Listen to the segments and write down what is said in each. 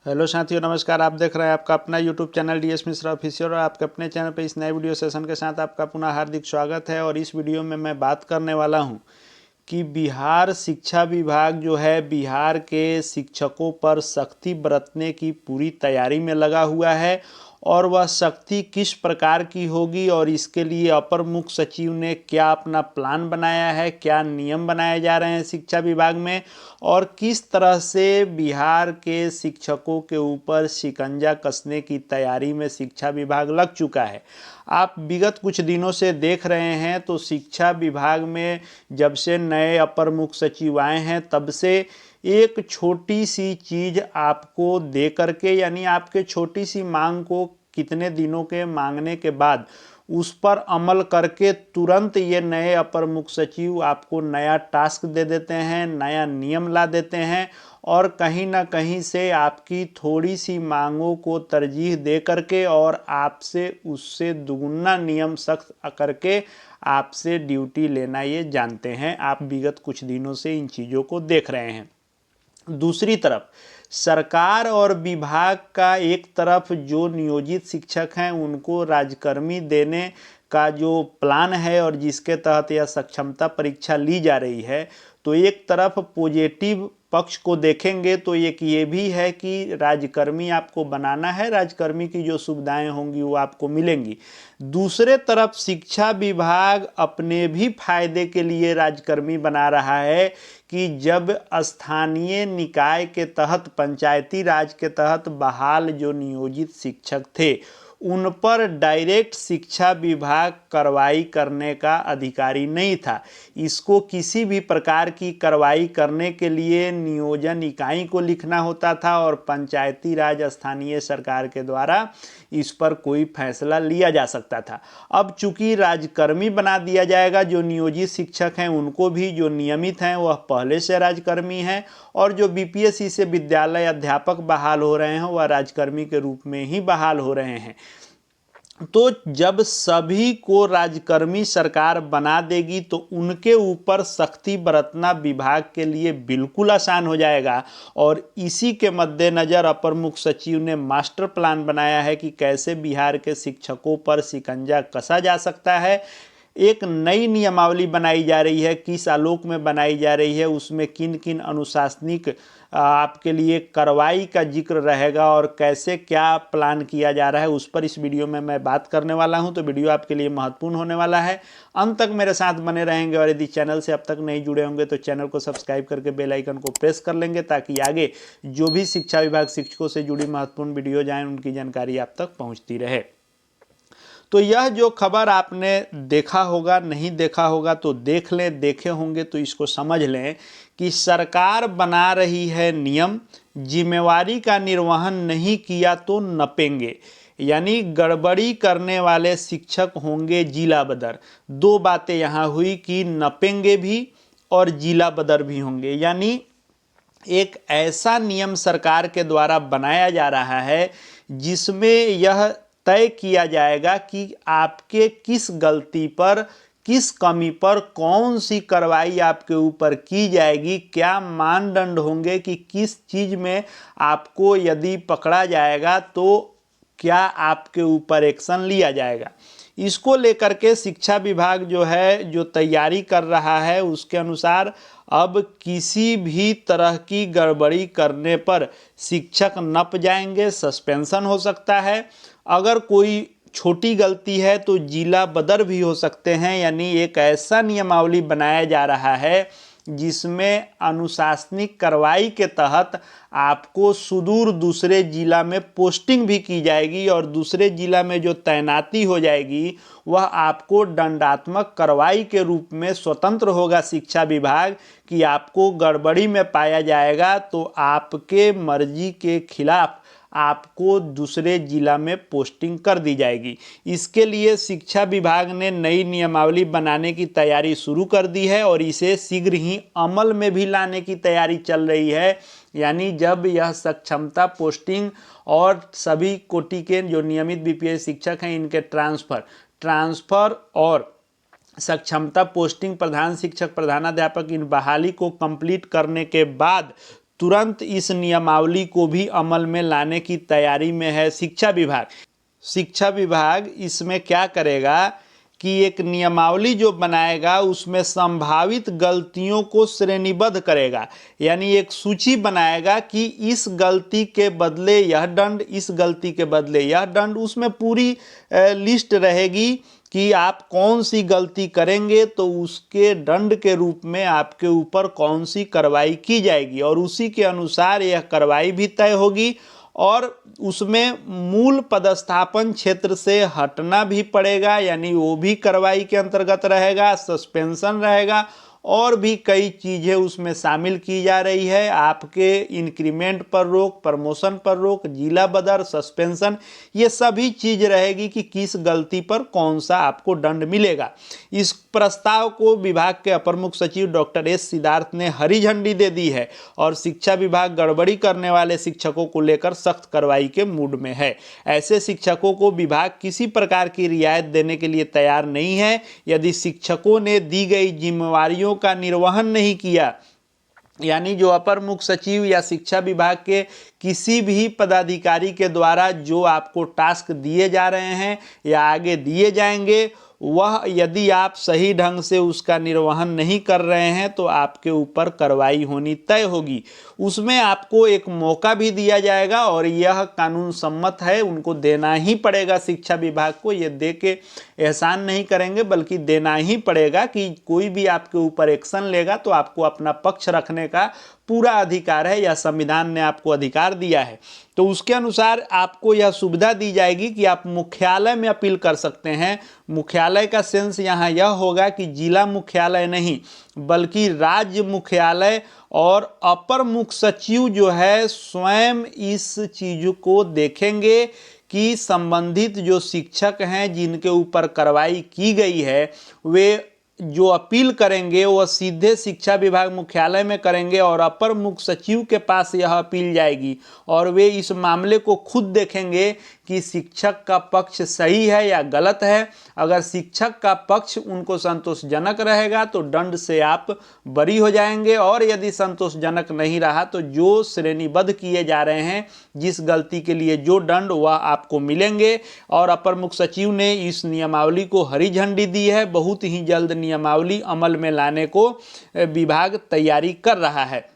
Hello साथियों, नमस्कार। आप देख रहे हैं आपका अपना YouTube channel DS Mishra official और आपके अपने चैनल पे इस नए वीडियो सेशन के साथ आपका पुनः हार्दिक स्वागत है। और इस वीडियो में मैं बात करने वाला हूं कि बिहार शिक्षा विभाग जो है बिहार के शिक्षकों पर सख्ती बरतने की पूरी तैयारी में लगा हुआ है। और वह सख्ती किस प्रकार की होगी और इसके लिए अपर मुख्य सचिव ने क्या अपना प्लान बनाया है, क्या नियम बनाए जा रहे हैं शिक्षा विभाग में, और किस तरह से बिहार के शिक्षकों के ऊपर शिकंजा कसने की तैयारी में शिक्षा विभाग लग चुका है। आप विगत कुछ दिनों से देख रहे हैं तो शिक्षा विभाग में जब से नए अपर मुख्य सचिव आए हैं तब से एक छोटी सी चीज़ आपको दे करके, यानी आपके छोटी सी मांग को कितने दिनों के मांगने के बाद उस पर अमल करके तुरंत ये नए अपर मुख्य सचिव आपको नया टास्क दे देते हैं, नया नियम ला देते हैं और कहीं ना कहीं से आपकी थोड़ी सी मांगों को तरजीह दे करके और आपसे उससे दुगुना नियम सख्त करके आपसे ड्यूटी लेना ये जानते हैं। आप विगत कुछ दिनों से इन चीज़ों को देख रहे हैं। दूसरी तरफ सरकार और विभाग का एक तरफ जो नियोजित शिक्षक हैं उनको राजकर्मी देने का जो प्लान है और जिसके तहत यह सक्षमता परीक्षा ली जा रही है, तो एक तरफ पॉजिटिव पक्ष को देखेंगे तो एक ये भी है कि राजकर्मी आपको बनाना है, राजकर्मी की जो सुविधाएं होंगी वो आपको मिलेंगी। दूसरे तरफ शिक्षा विभाग अपने भी फायदे के लिए राजकर्मी बना रहा है कि जब स्थानीय निकाय के तहत, पंचायती राज के तहत बहाल जो नियोजित शिक्षक थे उन पर डायरेक्ट शिक्षा विभाग कार्रवाई करने का अधिकारी नहीं था। इसको किसी भी प्रकार की कार्रवाई करने के लिए नियोजन इकाई को लिखना होता था और पंचायती राज स्थानीय सरकार के द्वारा इस पर कोई फैसला लिया जा सकता था। अब चूंकि राजकर्मी बना दिया जाएगा, जो नियोजित शिक्षक हैं उनको भी, जो नियमित हैं वह पहले से राजकर्मी हैं और जो बीपीएससी से विद्यालय अध्यापक बहाल हो रहे हैं वह राजकर्मी के रूप में ही बहाल हो रहे हैं। तो जब सभी को राजकर्मी सरकार बना देगी तो उनके ऊपर सख्ती बरतना विभाग के लिए बिल्कुल आसान हो जाएगा। और इसी के मद्देनज़र अपर मुख्य सचिव ने मास्टर प्लान बनाया है कि कैसे बिहार के शिक्षकों पर शिकंजा कसा जा सकता है। एक नई नियमावली बनाई जा रही है, किस आलोक में बनाई जा रही है, उसमें किन किन अनुशासनिक आपके लिए कार्रवाई का जिक्र रहेगा और कैसे क्या प्लान किया जा रहा है उस पर इस वीडियो में मैं बात करने वाला हूं। तो वीडियो आपके लिए महत्वपूर्ण होने वाला है, अंत तक मेरे साथ बने रहेंगे। और यदि चैनल से अब तक नहीं जुड़े होंगे तो चैनल को सब्सक्राइब करके बेल आइकन को प्रेस कर लेंगे ताकि आगे जो भी शिक्षा विभाग शिक्षकों से जुड़ी महत्वपूर्ण वीडियो जाएँ उनकी जानकारी आप तक पहुँचती रहे। तो यह जो खबर आपने देखा होगा, नहीं देखा होगा तो देख लें, देखे होंगे तो इसको समझ लें कि सरकार बना रही है नियम, जिम्मेवारी का निर्वहन नहीं किया तो नपेंगे, यानी गड़बड़ी करने वाले शिक्षक होंगे जिला बदर। दो बातें यहाँ हुई कि नपेंगे भी और जिला बदर भी होंगे, यानी एक ऐसा नियम सरकार के द्वारा बनाया जा रहा है जिसमें यह तय किया जाएगा कि आपके किस गलती पर, किस कमी पर कौन सी कार्रवाई आपके ऊपर की जाएगी, क्या मानदंड होंगे कि किस चीज़ में आपको यदि पकड़ा जाएगा तो क्या आपके ऊपर एक्शन लिया जाएगा। इसको लेकर के शिक्षा विभाग जो है जो तैयारी कर रहा है उसके अनुसार अब किसी भी तरह की गड़बड़ी करने पर शिक्षक नप जाएंगे, सस्पेंशन हो सकता है। अगर कोई छोटी गलती है तो जिला बदर भी हो सकते हैं, यानी एक ऐसा नियमावली बनाया जा रहा है जिसमें अनुशासनिक कार्रवाई के तहत आपको सुदूर दूसरे जिला में पोस्टिंग भी की जाएगी और दूसरे जिला में जो तैनाती हो जाएगी वह आपको दंडात्मक कार्रवाई के रूप में स्वतंत्र होगा शिक्षा विभाग कि आपको गड़बड़ी में पाया जाएगा तो आपके मर्जी के खिलाफ आपको दूसरे जिला में पोस्टिंग कर दी जाएगी। इसके लिए शिक्षा विभाग ने नई नियमावली बनाने की तैयारी शुरू कर दी है और इसे शीघ्र ही अमल में भी लाने की तैयारी चल रही है। यानी जब यह सक्षमता पोस्टिंग और सभी कोटि के जो नियमित बीपीएस शिक्षक हैं इनके ट्रांसफ़र और सक्षमता पोस्टिंग प्रधान शिक्षक, प्रधानाध्यापक, इन बहाली को कंप्लीट करने के बाद तुरंत इस नियमावली को भी अमल में लाने की तैयारी में है शिक्षा विभाग। शिक्षा विभाग इसमें क्या करेगा कि एक नियमावली जो बनाएगा उसमें संभावित गलतियों को श्रेणीबद्ध करेगा, यानी एक सूची बनाएगा कि इस गलती के बदले यह दंड, इस गलती के बदले यह दंड। उसमें पूरी लिस्ट रहेगी कि आप कौन सी गलती करेंगे तो उसके दंड के रूप में आपके ऊपर कौन सी कार्रवाई की जाएगी, और उसी के अनुसार यह कार्रवाई भी तय होगी। और उसमें मूल पदस्थापन क्षेत्र से हटना भी पड़ेगा, यानी वो भी कार्रवाई के अंतर्गत रहेगा, सस्पेंशन रहेगा, और भी कई चीज़ें उसमें शामिल की जा रही है। आपके इंक्रीमेंट पर रोक, प्रमोशन पर रोक, जिला बदर, सस्पेंशन, ये सभी चीज़ रहेगी कि किस गलती पर कौन सा आपको दंड मिलेगा। इस प्रस्ताव को विभाग के अपर मुख्य सचिव डॉक्टर एस सिद्धार्थ ने हरी झंडी दे दी है, और शिक्षा विभाग गड़बड़ी करने वाले शिक्षकों को लेकर सख्त कार्रवाई के मूड में है। ऐसे शिक्षकों को विभाग किसी प्रकार की रियायत देने के लिए तैयार नहीं है। यदि शिक्षकों ने दी गई जिम्मेवारियों का निर्वहन नहीं किया, यानी जो अपर मुख्य सचिव या शिक्षा विभाग के किसी भी पदाधिकारी के द्वारा जो आपको टास्क दिए जा रहे हैं या आगे दिए जाएंगे, वह यदि आप सही ढंग से उसका निर्वहन नहीं कर रहे हैं तो आपके ऊपर कार्रवाई होनी तय होगी। उसमें आपको एक मौका भी दिया जाएगा, और यह कानून सम्मत है, उनको देना ही पड़ेगा। शिक्षा विभाग को ये दे के एहसान नहीं करेंगे, बल्कि देना ही पड़ेगा कि कोई भी आपके ऊपर एक्शन लेगा तो आपको अपना पक्ष रखने का पूरा अधिकार है, या संविधान ने आपको अधिकार दिया है। तो उसके अनुसार आपको यह सुविधा दी जाएगी कि आप मुख्यालय में अपील कर सकते हैं। मुख्यालय का सेंस यहाँ यह होगा कि जिला मुख्यालय नहीं, बल्कि राज्य मुख्यालय, और अपर मुख्य सचिव जो है स्वयं इस चीज़ को देखेंगे कि संबंधित जो शिक्षक हैं जिनके ऊपर कार्रवाई की गई है, वे जो अपील करेंगे वह सीधे शिक्षा विभाग मुख्यालय में करेंगे, और अपर मुख्य सचिव के पास यह अपील जाएगी, और वे इस मामले को खुद देखेंगे कि शिक्षक का पक्ष सही है या गलत है। अगर शिक्षक का पक्ष उनको संतोषजनक रहेगा तो दंड से आप बरी हो जाएंगे, और यदि संतोषजनक नहीं रहा तो जो श्रेणीबद्ध किए जा रहे हैं जिस गलती के लिए जो दंड, वह आपको मिलेंगे। और अपर मुख्य सचिव ने इस नियमावली को हरी झंडी दी है। बहुत ही जल्द नियमावली अमल में लाने को विभाग तैयारी कर रहा है।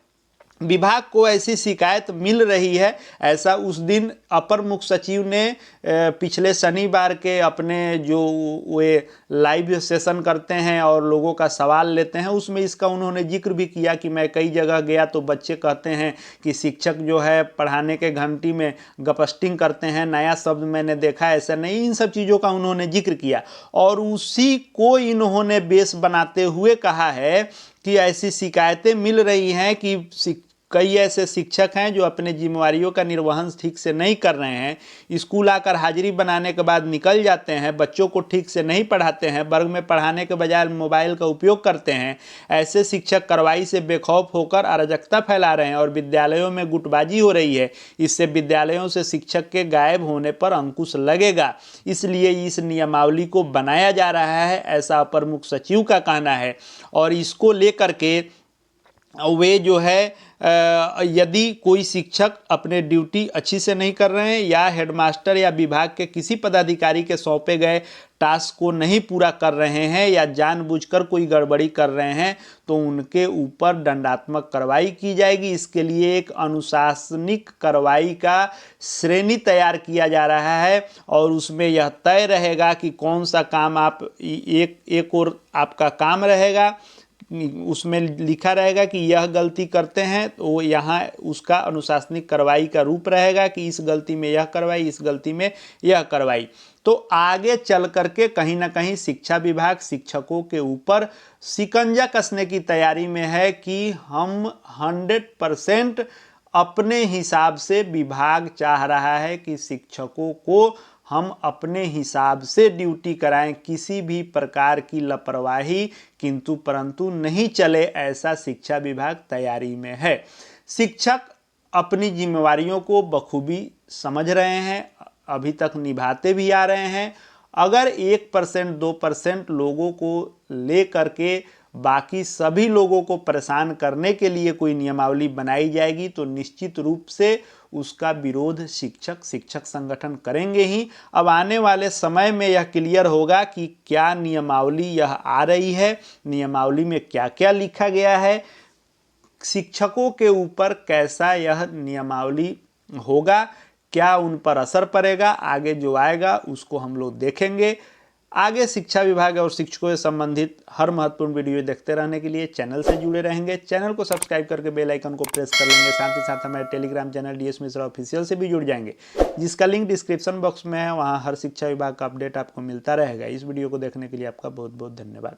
विभाग को ऐसी शिकायत मिल रही है, ऐसा उस दिन अपर मुख्य सचिव ने पिछले शनिवार के अपने जो वे लाइव सेशन करते हैं और लोगों का सवाल लेते हैं, उसमें इसका उन्होंने जिक्र भी किया कि मैं कई जगह गया तो बच्चे कहते हैं कि शिक्षक जो है पढ़ाने के घंटी में गपस्टिंग करते हैं, नया शब्द मैंने देखा, ऐसा नहीं। इन सब चीज़ों का उन्होंने जिक्र किया, और उसी को इन्होंने बेस बनाते हुए कहा है कि ऐसी शिकायतें मिल रही हैं कि कई ऐसे शिक्षक हैं जो अपने जिम्मेवारियों का निर्वहन ठीक से नहीं कर रहे हैं। स्कूल आकर हाजिरी बनाने के बाद निकल जाते हैं, बच्चों को ठीक से नहीं पढ़ाते हैं, वर्ग में पढ़ाने के बजाय मोबाइल का उपयोग करते हैं। ऐसे शिक्षक कार्रवाई से बेखौफ होकर अराजकता फैला रहे हैं, और विद्यालयों में गुटबाजी हो रही है। इससे विद्यालयों से शिक्षक के गायब होने पर अंकुश लगेगा। इसलिए इस नियमावली को बनाया जा रहा है, ऐसा अपर मुख्य सचिव का कहना है। और इसको लेकर के वे जो है यदि कोई शिक्षक अपने ड्यूटी अच्छी से नहीं कर रहे हैं, या हेडमास्टर या विभाग के किसी पदाधिकारी के सौंपे गए टास्क को नहीं पूरा कर रहे हैं, या जानबूझकर कोई गड़बड़ी कर रहे हैं, तो उनके ऊपर दंडात्मक कार्रवाई की जाएगी। इसके लिए एक अनुशासनिक कार्रवाई का श्रेणी तैयार किया जा रहा है, और उसमें यह तय रहेगा कि कौन सा काम आप एक और आपका काम रहेगा। उसमें लिखा रहेगा कि यह गलती करते हैं तो यहाँ उसका अनुशासनिक कार्रवाई का रूप रहेगा कि इस गलती में यह कार्रवाई, इस गलती में यह कार्रवाई। तो आगे चल करके कहीं ना कहीं शिक्षा विभाग शिक्षकों के ऊपर शिकंजा कसने की तैयारी में है कि हम 100% अपने हिसाब से, विभाग चाह रहा है कि शिक्षकों को हम अपने हिसाब से ड्यूटी कराएं, किसी भी प्रकार की लापरवाही किंतु परंतु नहीं चले, ऐसा शिक्षा विभाग तैयारी में है। शिक्षक अपनी जिम्मेवारियों को बखूबी समझ रहे हैं, अभी तक निभाते भी आ रहे हैं। अगर 1% 2% लोगों को ले करके बाकी सभी लोगों को परेशान करने के लिए कोई नियमावली बनाई जाएगी तो निश्चित रूप से उसका विरोध शिक्षक संगठन करेंगे ही। अब आने वाले समय में यह क्लियर होगा कि क्या नियमावली यह आ रही है, नियमावली में क्या क्या लिखा गया है, शिक्षकों के ऊपर कैसा यह नियमावली होगा, क्या उन पर असर पड़ेगा, आगे जो आएगा उसको हम लोग देखेंगे। आगे शिक्षा विभाग और शिक्षकों से संबंधित हर महत्वपूर्ण वीडियो देखते रहने के लिए चैनल से जुड़े रहेंगे। चैनल को सब्सक्राइब करके बेल आइकन को प्रेस कर लेंगे। साथ ही साथ हमारे Telegram channel DS Mishra official से भी जुड़ जाएंगे, जिसका लिंक डिस्क्रिप्शन बॉक्स में है। वहाँ हर शिक्षा विभाग का अपडेट आपको मिलता रहेगा। इस वीडियो को देखने के लिए आपका बहुत बहुत धन्यवाद।